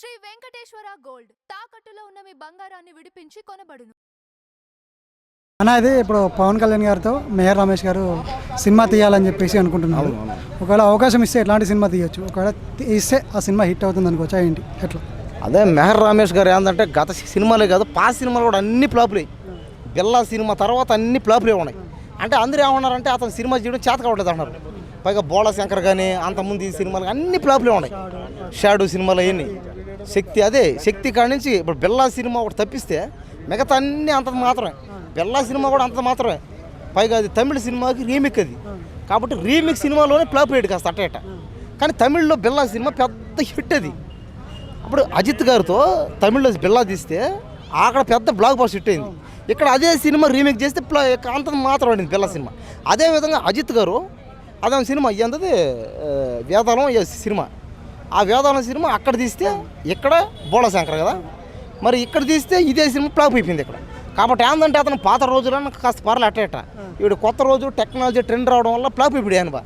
Shri Venkateswara gold తాకట్టులో ఉన్న మీ బంగారాన్ని విడిపించి కొనబడును. అనేది ఇప్పుడు పవన్ కళ్యాణ్ గారితో మేయర్ రమేష్ గారు సినిమా తీయాలని చెప్పేసి అనుకుంటున్నారు. ఒకవేళ అవకాశం ఇస్తే ఎట్లాంటి సినిమా తీయొచ్చు, ఒకవేళ ఇస్తే ఆ సినిమా హిట్ అవుతుంది అనుకోవచ్చా ఏంటి ఎట్లా? అదే మెహర్ రమేష్ గారు ఏంటంటే గత సినిమాలే కాదు పాత సినిమాలు కూడా అన్ని ఫ్లాపులే. బిల్లా సినిమా తర్వాత అన్ని ఫ్లాపులే ఉన్నాయి. అంటే అందరూ ఏమన్నారంటే అతను సినిమా చేయడం చేత కావట్లేదు అన్నారు. పైగా బోళ శంకర్ కానీ అంతకుముందు ఈ సినిమాలు అన్ని ఫ్లాపులే ఉన్నాయి. షాడో సినిమాలు అవన్నీ శక్తి అదే శక్తి కాడి నుంచి ఇప్పుడు బిల్లా సినిమా ఒకటి తప్పిస్తే మిగతా అన్నీ అంత మాత్రమే. బిల్లా సినిమా కూడా అంత మాత్రమే. పైగా అది తమిళ సినిమాకి రీమిక్ అది కాబట్టి రీమిక్ సినిమాలోనే ఫ్లాప్ రేట్ కాస్త అట్ట కానీ తమిళ్లో బిల్లా సినిమా పెద్ద హిట్ అది. అప్పుడు అజిత్ గారితో తమిళ్లో బిల్లా తీస్తే అక్కడ పెద్ద బ్లాక్ బాస్ హిట్ అయింది. ఇక్కడ అదే సినిమా రీమేక్ చేస్తే అంత మాత్రం అయింది బిల్లా సినిమా. అదేవిధంగా అజిత్ గారు అదే సినిమా ఎంతది వేదాలం సినిమా, ఆ వేదాలం సినిమా అక్కడ తీస్తే ఇక్కడ బోళ శంకర్ కదా, మరి ఇక్కడ తీస్తే ఇదే సినిమా ఫ్లాప్ అయిపోయింది ఇక్కడ. కాబట్టి ఏంటంటే అతను పాత రోజులన్నా కాస్త పర్లే అట్ట ఇప్పుడు కొత్త రోజు టెక్నాలజీ ట్రెండ్ రావడం వల్ల ఫ్లాప్ అయిపోయాయి బా.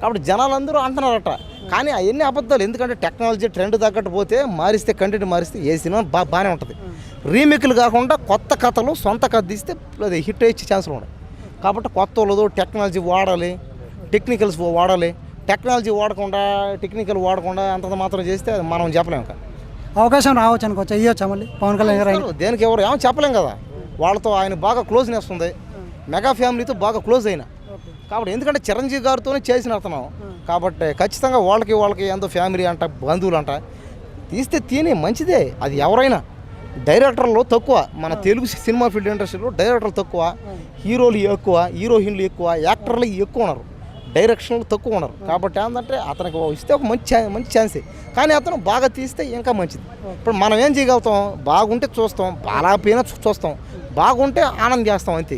కాబట్టి జనాలందరూ అంటున్నారట కానీ అవన్నీ అబద్ధాలు. ఎందుకంటే టెక్నాలజీ ట్రెండ్ తగ్గట్టు పోతే మారిస్తే కంటెంట్ మారిస్తే ఏ సినిమా బాగానే ఉంటుంది. రీమేక్లు కాకుండా కొత్త కథలు సొంత కథ తీస్తే అది హిట్ అయ్యే ఛాన్సులు ఉన్నాయి. కాబట్టి కొత్త వాళ్ళదు టెక్నాలజీ వాడాలి, టెక్నికల్స్ వాడాలి. టెక్నాలజీ వాడకుండా టెక్నికల్ వాడకుండా అంత మాత్రం చేస్తే మనం చెప్పలేము. ఇంకా అవకాశం రావచ్చు అనుకోవచ్చా, ఇవ్వచ్చా మళ్ళీ పవన్ కళ్యాణ్ గారు? దేనికి ఎవరు ఏమో చెప్పలేం కదా. వాళ్ళతో ఆయన బాగా క్లోజ్నెస్ ఉంది, మెగా ఫ్యామిలీతో బాగా క్లోజ్ అయినా కాబట్టి. ఎందుకంటే చిరంజీవి గారితోనే చేసిన అతను కాబట్టి ఖచ్చితంగా వాళ్ళకి ఎంతో ఫ్యామిలీ అంట బంధువులు అంట తీస్తే తిని మంచిదే. అది ఎవరైనా డైరెక్టర్లు తక్కువ, మన తెలుగు సినిమా ఫీల్డ్ ఇండస్ట్రీలో డైరెక్టర్లు తక్కువ, హీరోలు ఎక్కువ, హీరోయిన్లు ఎక్కువ, యాక్టర్లు ఎక్కువ ఉన్నారు, డైరెక్షన్లు తక్కువ ఉన్నారు. కాబట్టి ఏంటంటే అతనికి ఇస్తే ఒక మంచి ఛాన్సే. కానీ అతను బాగా తీస్తే ఇంకా మంచిది. ఇప్పుడు మనం ఏం చేయగలుగుతాం, బాగుంటే చూస్తాం, బాగాపోయినా చూస్తాం, బాగుంటే ఆనందం చేస్తాం అంతే.